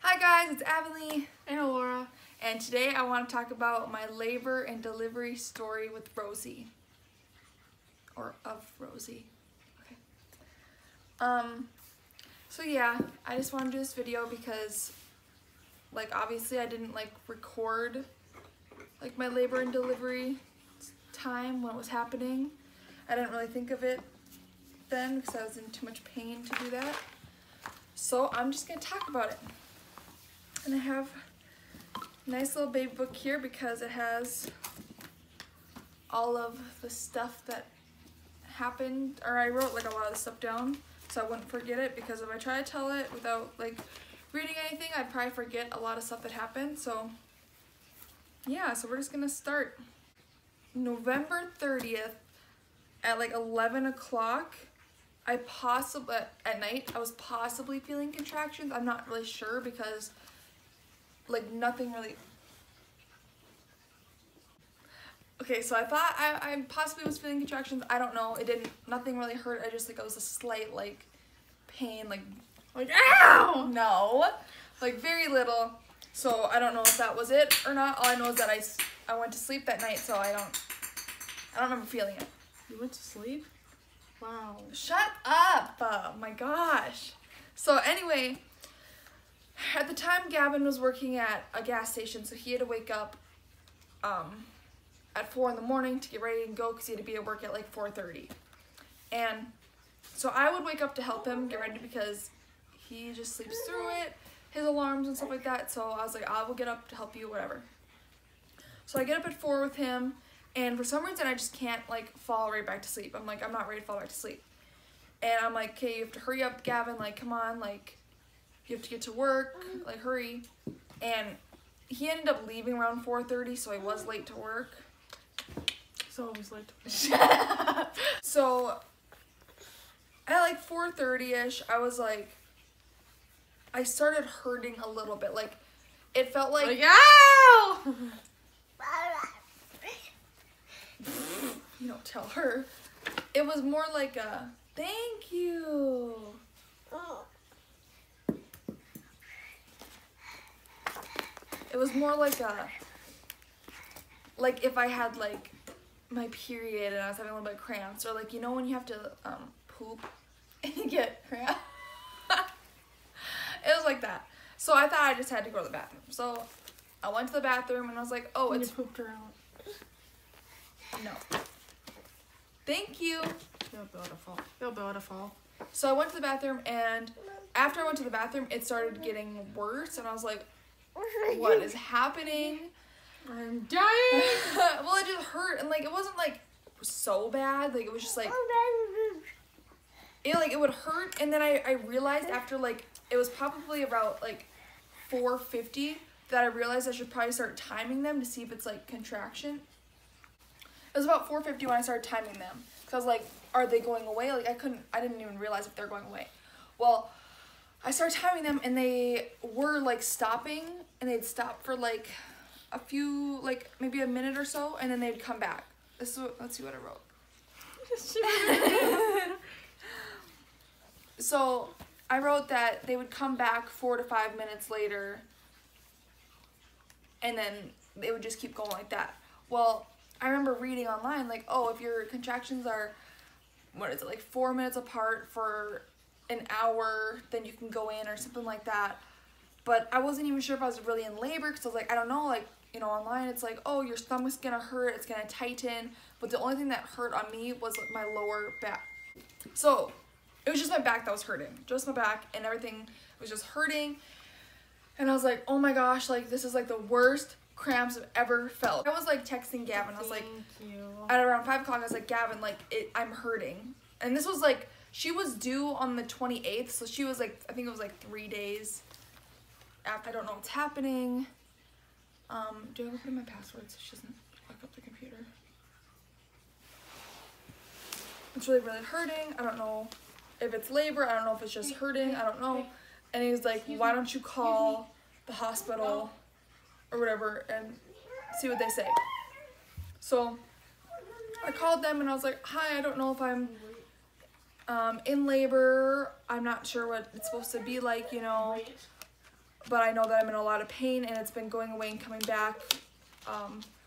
Hi guys, it's Avonlea and Laura, and today I want to talk about my labor and delivery story with Rosie. Or of Rosie. Okay. So yeah, I just want to do this video because obviously I didn't record my labor and delivery time when it was happening. I didn't really think of it then because I was in too much pain to do that. So I'm just going to talk about it. And I have a nice little baby book here because it has all of the stuff that happened, or I wrote a lot of the stuff down so I wouldn't forget it, because if I try to tell it without reading anything, I'd probably forget a lot of stuff that happened. So yeah, so we're just gonna start. November 30th at 11 o'clock, at night, I was possibly feeling contractions. I'm not really sure because nothing really. Okay, so I thought I possibly was feeling contractions. I don't know. It didn't. Nothing really hurt. I just it was a slight pain, ow! No, very little. So I don't know if that was it or not. All I know is that I went to sleep that night, so I don't remember feeling it. you went to sleep? Wow. Shut up! Oh my gosh. So anyway, at the time Gavin was working at a gas station, so he had to wake up at 4 in the morning to get ready and go because he had to be at work at 4:30. And so I would wake up to help him get ready because he just sleeps through it, his alarms and stuff like that. So I was like, I will get up to help you, whatever. So I get up at 4 with him, and for some reason I just can't fall right back to sleep. I'm I'm not ready to fall back to sleep. And I'm like, okay, you have to hurry up, Gavin, come on, you have to get to work, hurry. And he ended up leaving around 4:30, so he was late to work. It's always late to work. So at 4:30ish, I was I started hurting a little bit. It felt ow! You don't tell her. It was more like a thank you. It was more like a if I had my period and I was having a little bit of cramps, or you know when you have to poop and you get cramps. It was like that. So I thought I just had to go to the bathroom. So I went to the bathroom and I was like, oh, and it's you pooped her out. No. Thank you. You're beautiful. So I went to the bathroom, and after I went to the bathroom, it started getting worse, and I was like, what is happening? I'm dying. Well, it just hurt, and it wasn't so bad. It was just it would hurt, and then I realized after it was probably about 4:50 that I realized I should probably start timing them to see if it's contraction. It was about 4:50 when I started timing them, because I was are they going away? I didn't even realize if they're going away. Well, I started timing them, and they were stopping, and they'd stop for a few, maybe a minute or so, and then they'd come back. Let's see what I wrote. So I wrote that they would come back 4 to 5 minutes later, and then they would just keep going like that. Well, I remember reading online oh, if your contractions are 4 minutes apart for an hour, then you can go in, or something like that. But I wasn't even sure if I was really in labor, because I was I don't know, online it's oh, your stomach's gonna hurt, it's gonna tighten. But the only thing that hurt on me was my lower back. So it was just my back that was hurting, just my back, and everything was just hurting. And I was oh my gosh, this is the worst cramps I've ever felt. I was texting Gavin. I was at around 5 o'clock, I was Gavin, I'm hurting. And this was she was due on the 28th, so she was I think it was 3 days after. I don't know what's happening. Do I put in my password so she doesn't lock up the computer? It's really, really hurting. I don't know if it's labor. I don't know if it's just hurting. I don't know. And he was why don't you call the hospital or whatever and see what they say. So I called them, and I was hi, I don't know if I'm in labor. I'm not sure what it's supposed to be you know. but I know that I'm in a lot of pain and it's been going away and coming back.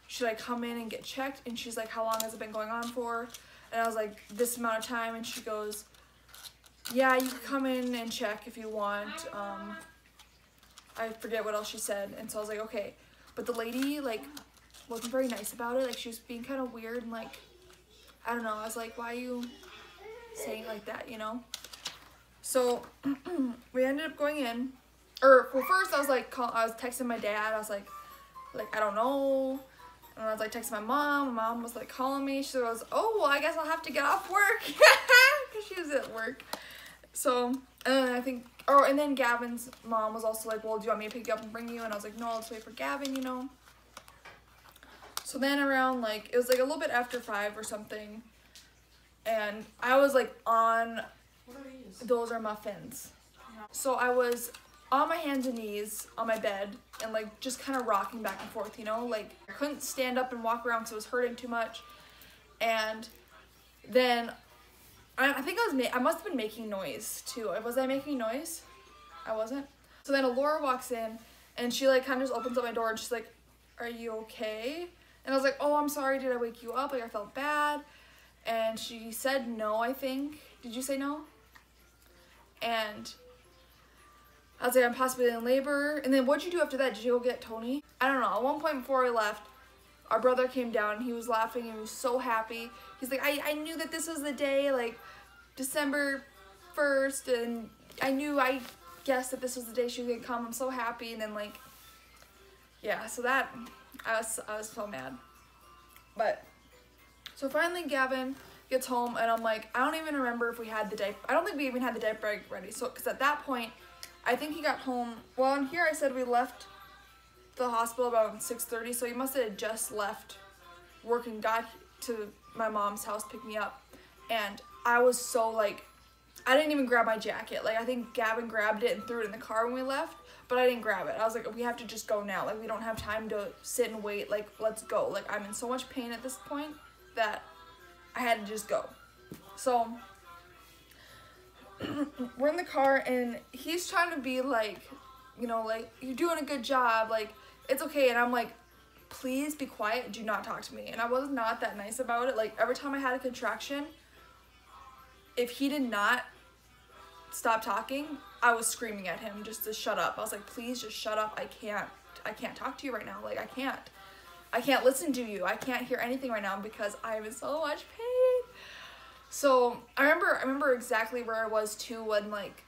Should I come in and get checked? And she's like, how long has it been going on for? And I was like, this amount of time. And she goes, yeah, you can come in and check if you want. I forget what else she said. And so I was like, okay. But the lady, like, wasn't very nice about it. Like, she was being kind of weird and, like, I don't know. I was like, why are you saying it like that, you know? So we ended up going in. Well, first I was like, I was texting my dad. I was like, I don't know. And I was like texting my mom. My mom was like calling me. She goes, oh, well, I guess I'll have to get off work. Because she was at work. So, and then Gavin's mom was also like, well, do you want me to pick you up and bring you? And I was like, no, let's wait for Gavin, you know. So then around, like, it was like a little bit after 5 or something. And I was like on, those are muffins. So I was on my hands and knees on my bed and like just kind of rocking back and forth, you know, like I couldn't stand up and walk around because it was hurting too much. And then I think I must have been making noise too. Was I making noise? I wasn't. So then Laura walks in and she like kind of just opens up my door and she's like, are you okay? And I was like, oh, I'm sorry, did I wake you up? Like I felt bad. And she said no, I think. Did you say no? And I was like, I'm possibly in labor. And then what'd you do after that? Did you go get Tony? I don't know. At one point before I left, our brother came down and he was laughing and he was so happy. He's like, I knew that this was the day, like December 1st, and I guessed that this was the day she was gonna come. I'm so happy. And then like, yeah, so that, I was so mad. But, so finally Gavin gets home and I'm like, I don't even remember if we had the diaper. I don't think we even had the diaper bag ready. So, because at that point, I think he got home, well, in here I said we left the hospital about 6:30, so he must have just left work and got to my mom's house, picked me up. And I was so like, I didn't even grab my jacket. Like, I think Gavin grabbed it and threw it in the car when we left, but I didn't grab it. I was like, we have to just go now. Like, we don't have time to sit and wait. Like, let's go. Like, I'm in so much pain at this point that I had to just go. So we're in the car and he's trying to be like, you know, like, you're doing a good job, like, it's okay. And I'm like, please be quiet, do not talk to me. And I was not that nice about it. Like, every time I had a contraction, if he did not stop talking, I was screaming at him just to shut up. I was like, please just shut up. I can't talk to you right now. Like, I can't listen to you. I can't hear anything right now because I'm in so much pain. So I remember exactly where I was too when, like,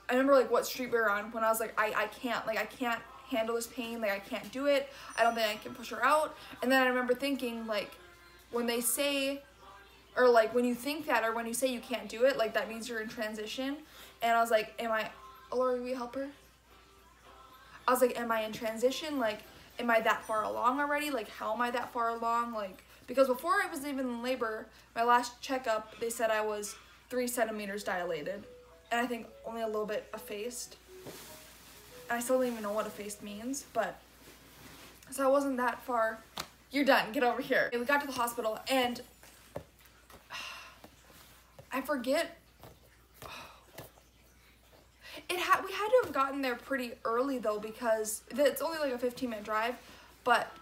I remember like what street we were on when I was like, I can't handle this pain, like I can't do it. I don't think I can push her out. And then I remember thinking, like, when they say, or like when you think that, or when you say you can't do it, like that means you're in transition. And I was like, Laura, will you help her? I was like, am I in transition? Like, am I that far along already? Like, how am I that far along? Like, because before I was even in labor, my last checkup, they said I was 3 centimeters dilated. And I think only a little bit effaced. And I still don't even know what effaced means, but, so I wasn't that far. You're done, get over here. And we got to the hospital and I forget, we had to have gotten there pretty early though, because it's only like a 15-minute drive, but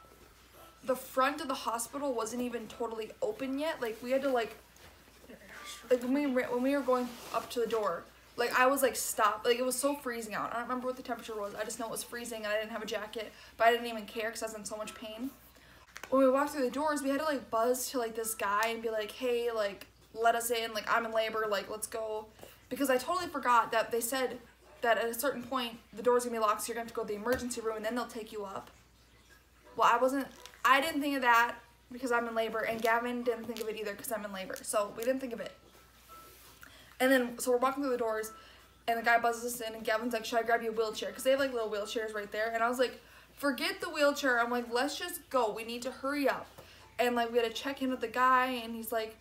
the front of the hospital wasn't even totally open yet. Like, we had to like when we were going up to the door, like I was like stopped. Like, it was so freezing out. I don't remember what the temperature was. I just know it was freezing and I didn't have a jacket, but I didn't even care because I was in so much pain. When we walked through the doors, we had to like buzz to like this guy and be like, hey, like, let us in, like, I'm in labor, like, let's go. Because I totally forgot that they said that at a certain point the door's gonna be locked, so you're gonna have to go to the emergency room and then they'll take you up. Well, I didn't think of that because I'm in labor, and Gavin didn't think of it either because I'm in labor, so we didn't think of it. And then, so we're walking through the doors, and the guy buzzes us in, and Gavin's like, should I grab you a wheelchair? Because they have like little wheelchairs right there. And I was like, forget the wheelchair. I'm like, let's just go. We need to hurry up. And like, we had to check in with the guy, and he's like,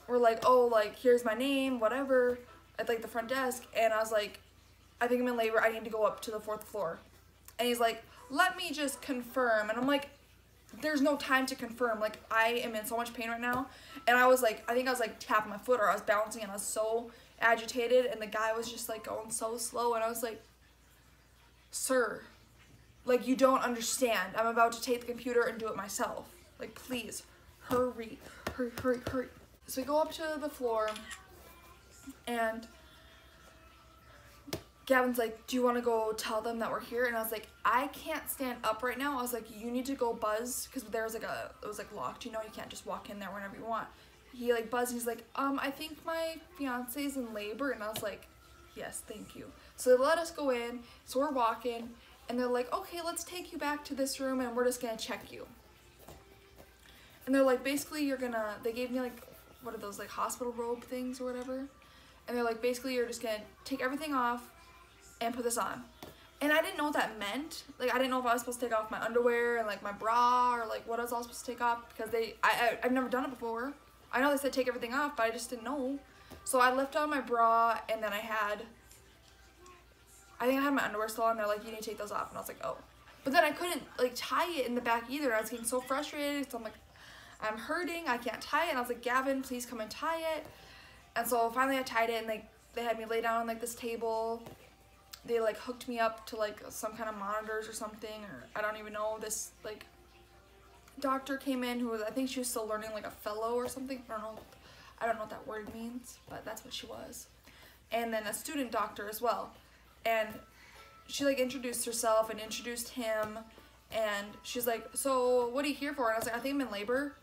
we're like, oh, like, here's my name, whatever, at like the front desk. And I was like, I think I'm in labor. I need to go up to the 4th floor. And he's like, let me just confirm. And I'm like, there's no time to confirm. Like, I am in so much pain right now. And I was like, I think I was like tapping my foot, or I was bouncing, and I was so agitated. And the guy was just like going so slow. And I was like, sir, like, you don't understand. I'm about to take the computer and do it myself. Like, please, hurry. So we go up to the floor, and Gavin's like, do you want to go tell them that we're here? And I was like, I can't stand up right now. I was like, you need to go buzz, because there was like it was like locked, you know, you can't just walk in there whenever you want. He like buzzed, and he's like, I think my fiance's in labor. And I was like, yes, thank you. So they let us go in, so we're walking, and they're like, okay, let's take you back to this room, and we're just gonna check you. And they're like, basically, they gave me like, what are those, like hospital robe things or whatever? And they're like, basically, you're just gonna take everything off and put this on. And I didn't know what that meant. Like, I didn't know if I was supposed to take off my underwear and like my bra, or like what I was all supposed to take off, because I've never done it before. I know they said take everything off, but I just didn't know. So I left on my bra, and then I think I had my underwear still on. They're like, you need to take those off. And I was like, oh. But then I couldn't like tie it in the back either. I was getting so frustrated. So I'm like, I'm hurting, I can't tie it. And I was like, Gavin, please come and tie it. And so finally I tied it, and like they had me lay down on like this table. They like hooked me up to like some kind of monitors or something, or I don't even know. This like doctor came in who was, I think she was still learning, like a fellow or something. I don't know what that word means, but that's what she was. And then a student doctor as well. And she like introduced herself and introduced him, and she's like, so what are you here for? And I was like, I think I'm in labor.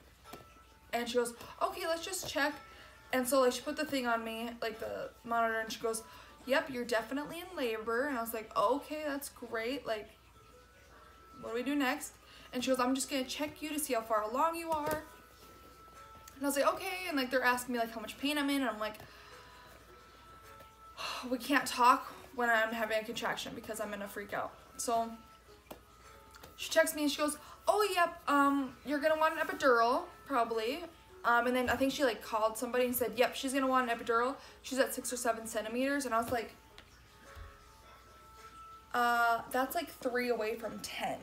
And she goes, okay, let's just check. And so like she put the thing on me, like the monitor, and she goes, yep, you're definitely in labor. And I was like, oh, okay, that's great. Like, what do we do next? And she goes, I'm just gonna check you to see how far along you are. And I was like, okay. And like they're asking me like how much pain I'm in, and I'm like, oh, we can't talk when I'm having a contraction because I'm gonna freak out. So she checks me, and she goes, oh, yep, you're gonna want an epidural, probably. And then I think she like called somebody and said, yep, she's gonna want an epidural. She's at 6 or 7 centimeters. And I was like, that's like 3 away from 10.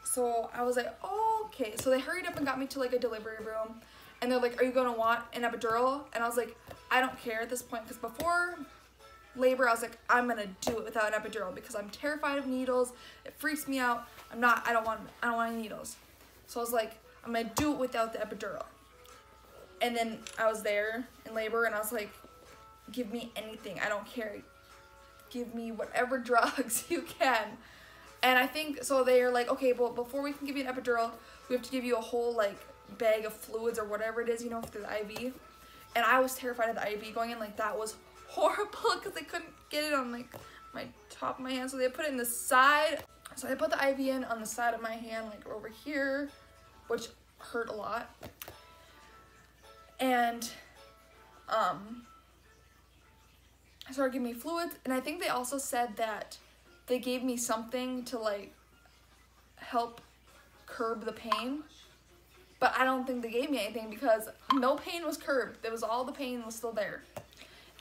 So I was like, oh, okay. So they hurried up and got me to like a delivery room, and they're like, are you gonna want an epidural? And I was like, I don't care at this point, because before labor I was like, I'm gonna do it without an epidural because I'm terrified of needles. It freaks me out. I don't want any needles. So I was like, I'm gonna do it without the epidural. And then I was there in labor, and I was like, give me anything, I don't care. Give me whatever drugs you can. And I think, so they're like, okay, well, before we can give you an epidural, we have to give you a whole like bag of fluids or whatever it is, you know, for the IV. And I was terrified of the IV going in. Like, that was horrible because they couldn't get it on like my top of my hand, so they put it in the side. So I put the IV in on the side of my hand, like over here, which hurt a lot. And I started giving me fluids, and I think they also said that they gave me something to like help curb the pain, but I don't think they gave me anything because no pain was curbed. It was all, the pain was still there.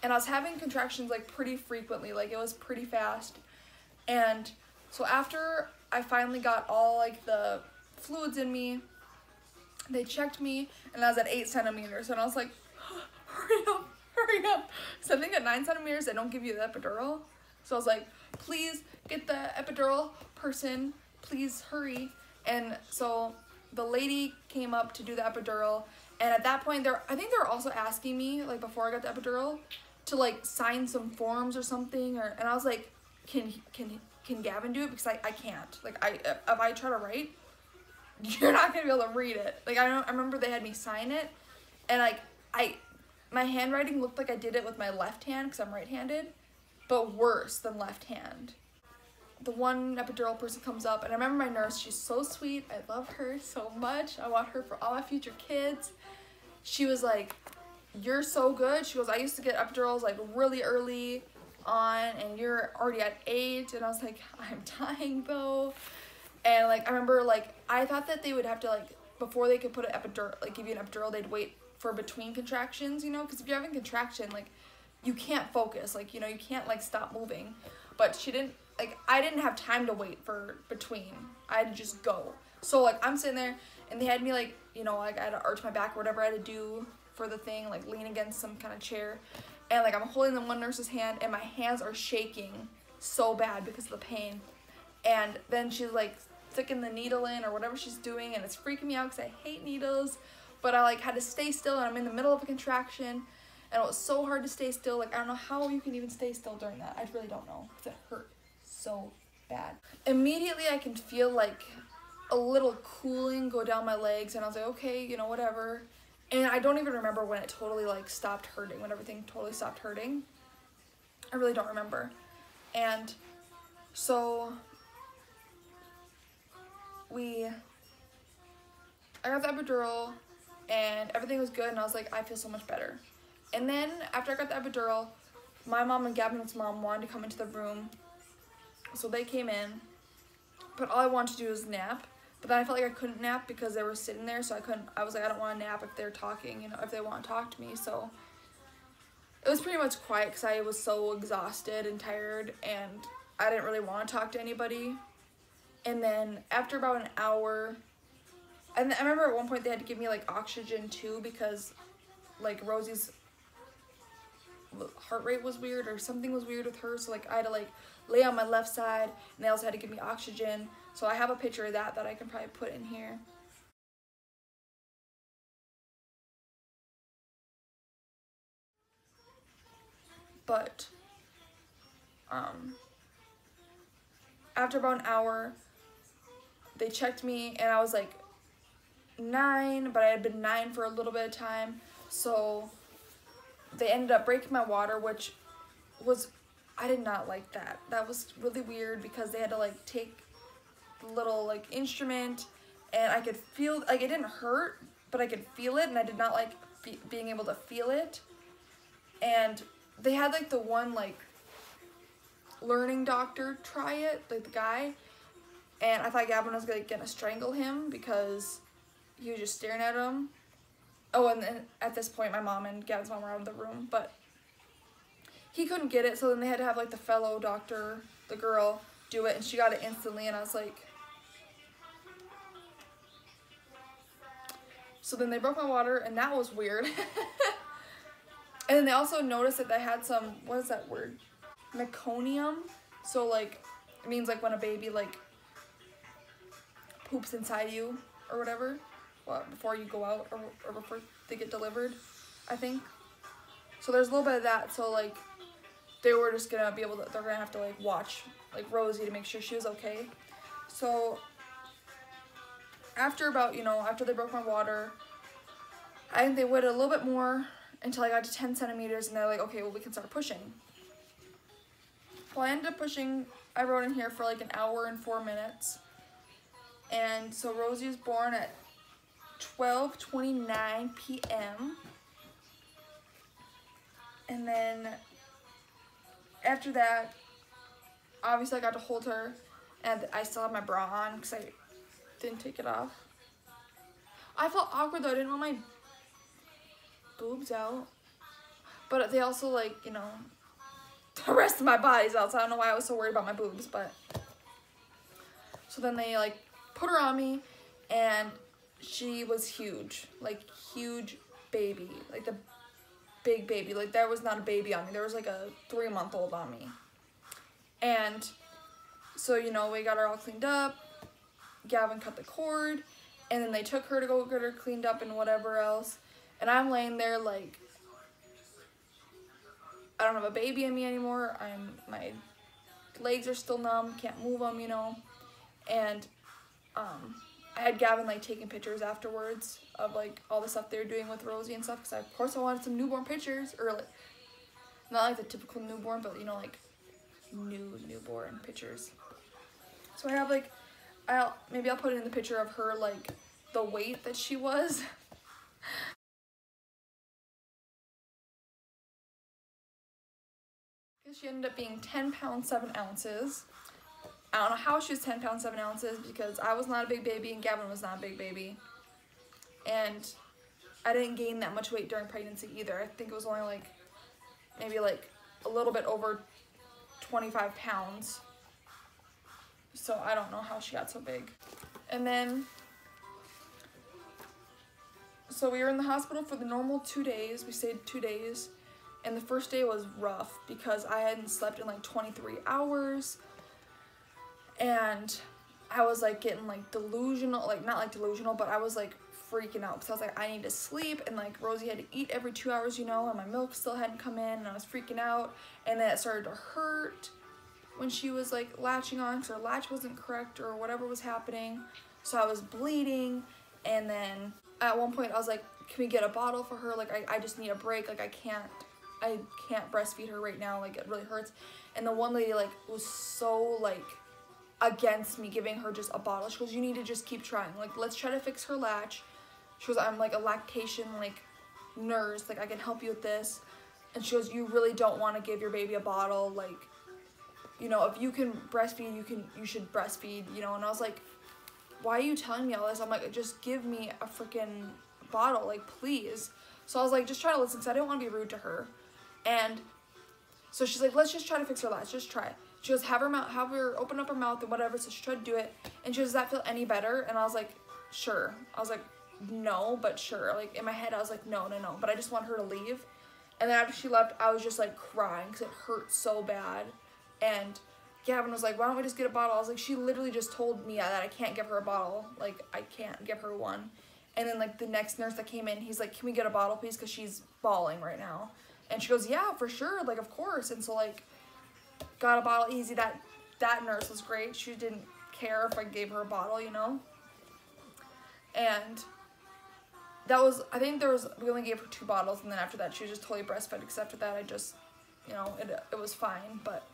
And I was having contractions like pretty frequently, like it was pretty fast. And so after I finally got all like the fluids in me, they checked me, and I was at 8 centimeters, and I was like, hurry up. So I think at 9 centimeters, they don't give you the epidural. So I was like, please get the epidural person, please hurry. And so the lady came up to do the epidural, and at that point, I think they were also asking me, like before I got the epidural, to like sign some forms or something, and I was like, can Gavin do it? Because I can't. Like, if I try to write, you're not gonna be able to read it. Like, I remember they had me sign it, and like my handwriting looked like I did it with my left hand because I'm right-handed, but worse than left hand. The one epidural person comes up, and I remember my nurse, she's so sweet. I love her so much. I want her for all my future kids. She was like, you're so good. She goes, I used to get epidurals like really early on, and you're already at 8. And I was like, I'm dying though. And like, I remember like, I thought that they would have to like, before they could put an epidural, like give you an epidural, they'd wait for between contractions, you know, because if you're having contraction, like you can't focus, like, you know, you can't like stop moving. But she didn't, like, I didn't have time to wait for between. I had to just go. So like, I'm sitting there, and they had me like, you know, like I had to arch my back or whatever I had to do for the thing, like lean against some kind of chair, and like I'm holding the one nurse's hand, and my hands are shaking so bad because of the pain. And then she's like sticking the needle in or whatever she's doing, and it's freaking me out because I hate needles. But I like had to stay still, and I'm in the middle of a contraction, and it was so hard to stay still. Like, I don't know how you can even stay still during that. I really don't know, because it hurt so bad. Immediately I can feel like a little cooling go down my legs, and I was like, okay, you know, whatever. And I don't even remember when it totally like stopped hurting, when everything totally stopped hurting. I really don't remember. And so I got the epidural and everything was good, and I was like, I feel so much better. And then after I got the epidural, my mom and Gavin's mom wanted to come into the room, so they came in, but all I wanted to do was nap. But then I felt like I couldn't nap because they were sitting there, so I was like, I don't want to nap if they're talking, you know, if they want to talk to me. So it was pretty much quiet because I was so exhausted and tired, and I didn't really want to talk to anybody. And then after about an hour, and I remember at one point they had to give me like oxygen too, because like Rosie's heart rate was weird or something was weird with her, so like I had to like lay on my left side, and they also had to give me oxygen. So I have a picture of that I can probably put in here. But after about an hour, they checked me, and I was like 9, but I had been 9 for a little bit of time. So they ended up breaking my water, which was, I did not like that. That was really weird because they had to like take the little like instrument, and I could feel, like, it didn't hurt, but I could feel it, and I did not like being able to feel it. And they had like the one like learning doctor try it, like the guy, and I thought Gavin was like gonna strangle him because he was just staring at him. Oh, and then at this point my mom and Gavin's mom were out of the room, but he couldn't get it, so then they had to have like the fellow doctor, the girl, do it, and she got it instantly, and I was like, so then they broke my water, and that was weird. And then they also noticed that I had some, what is that word? Meconium. So like, it means like when a baby like poops inside you or whatever, well, before you go out or before they get delivered, I think. So there's a little bit of that, so like they were just gonna be able to, they're gonna have to like watch like Rosie to make sure she was okay. So after about, you know, after they broke my water, I think they waited a little bit more until I got to 10 centimeters, and they're like, okay, well, we can start pushing. Well, I ended up pushing, I wrote in here, for like an hour and 4 minutes. And so Rosie was born at 12:29 p.m. And then after that, obviously I got to hold her, and I still have my bra on because I didn't take it off. I felt awkward though, I didn't want my boobs out, but they also, like, you know, the rest of my body's out, so I don't know why I was so worried about my boobs. But so then they like put her on me, and she was huge, like huge baby, like the big baby, like there was not a baby on me, there was like a 3-month-old on me. And so, you know, we got her all cleaned up, Gavin cut the cord, and then they took her to go get her cleaned up and whatever else. And I'm laying there like, I don't have a baby in me anymore. My legs are still numb, can't move them, you know. And I had Gavin like taking pictures afterwards of like all the stuff they were doing with Rosie and stuff, because of course I wanted some newborn pictures, or like, not like the typical newborn, but you know, like newborn pictures. So I have like, maybe I'll put it in the picture of her, like the weight that she was. She ended up being 10 pounds 7 ounces. I don't know how she was 10 pounds 7 ounces, because I was not a big baby and Gavin was not a big baby. And I didn't gain that much weight during pregnancy either. I think it was only like, maybe like a little bit over 25 pounds. So I don't know how she got so big. And then, so we were in the hospital for the normal 2 days. We stayed 2 days. And the first day was rough because I hadn't slept in like 23 hours. And I was like getting like delusional, like not like delusional, but I was like freaking out because I was like, I need to sleep. And like Rosie had to eat every 2 hours, you know, and my milk still hadn't come in, and I was freaking out. And then it started to hurt when she was like latching on because her latch wasn't correct or whatever was happening. So I was bleeding. And then at one point I was like, can we get a bottle for her? Like I just need a break. Like I can't breastfeed her right now. Like it really hurts. And the one lady like was so like against me giving her just a bottle. She goes, you need to just keep trying. Like, let's try to fix her latch. She goes, I'm like a lactation like nurse. Like I can help you with this. And she goes, you really don't want to give your baby a bottle. Like, you know, if you can breastfeed, you should breastfeed, you know. And I was like, why are you telling me all this? I'm like, just give me a freaking bottle, like please. So I was like, just try to listen because I didn't want to be rude to her. And so she's like, let's just try to fix her latch. Just try. She goes, have her open up her mouth and whatever. So she tried to do it. And she goes, does that feel any better? And I was like, sure. I was like, no, but sure. Like in my head, I was like, no. But I just want her to leave. And then after she left, I was just like crying because it hurt so bad. And Gavin was like, why don't we just get a bottle? I was like, she literally just told me that I can't give her a bottle. Like, I can't give her one. And then like the next nurse that came in, he's like, can we get a bottle, please? Because she's bawling right now. And she goes, yeah, for sure. Like, of course. And so like, got a bottle easy. That nurse was great. She didn't care if I gave her a bottle, you know. And that was, I think we only gave her 2 bottles, and then after that she was just totally breastfed, because after that I just, you know, it was fine. But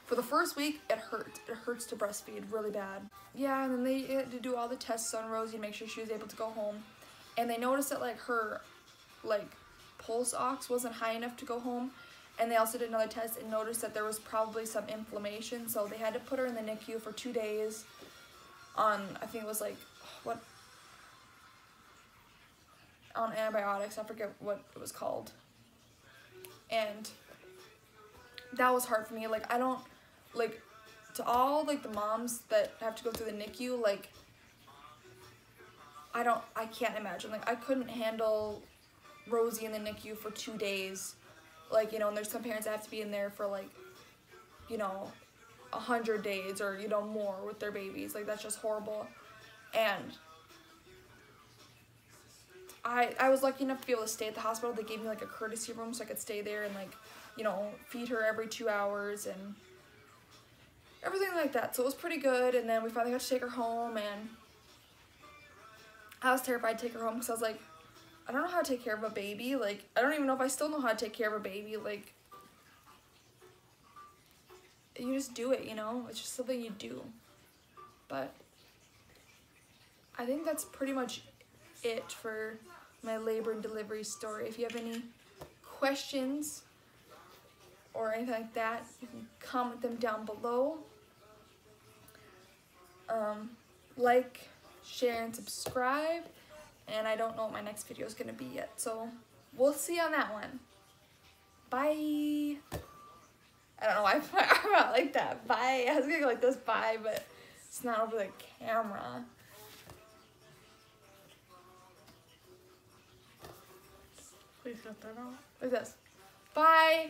for the first week it hurt. It hurts to breastfeed really bad. Yeah, and then they had to do all the tests on Rosie to make sure she was able to go home. And they noticed that like her like pulse ox wasn't high enough to go home. And they also did another test and noticed that there was probably some inflammation. So they had to put her in the NICU for 2 days on, I think it was like, on antibiotics. I forget what it was called. And that was hard for me. Like, I don't, like, to all, like, the moms that have to go through the NICU, like, I can't imagine. Like, I couldn't handle Rosie in the NICU for 2 days. Like, you know, and there's some parents that have to be in there for, like, you know, 100 days or, you know, more with their babies. Like, that's just horrible. And I was lucky enough to be able to stay at the hospital. They gave me, like, a courtesy room so I could stay there and, like, you know, feed her every 2 hours and everything like that. So it was pretty good. And then we finally got to take her home, and I was terrified to take her home because I was like, I don't know how to take care of a baby. Like, I don't even know if I still know how to take care of a baby. Like, you just do it, you know? It's just something you do. But I think that's pretty much it for my labor and delivery story. If you have any questions or anything like that, you can comment them down below. Like, share, and subscribe. And I don't know what my next video is going to be yet, so we'll see on that one. Bye. I don't know why I put my arm out like that. Bye. I was going to go like this, bye, but it's not over the camera. Please cut that out. Like this. Bye.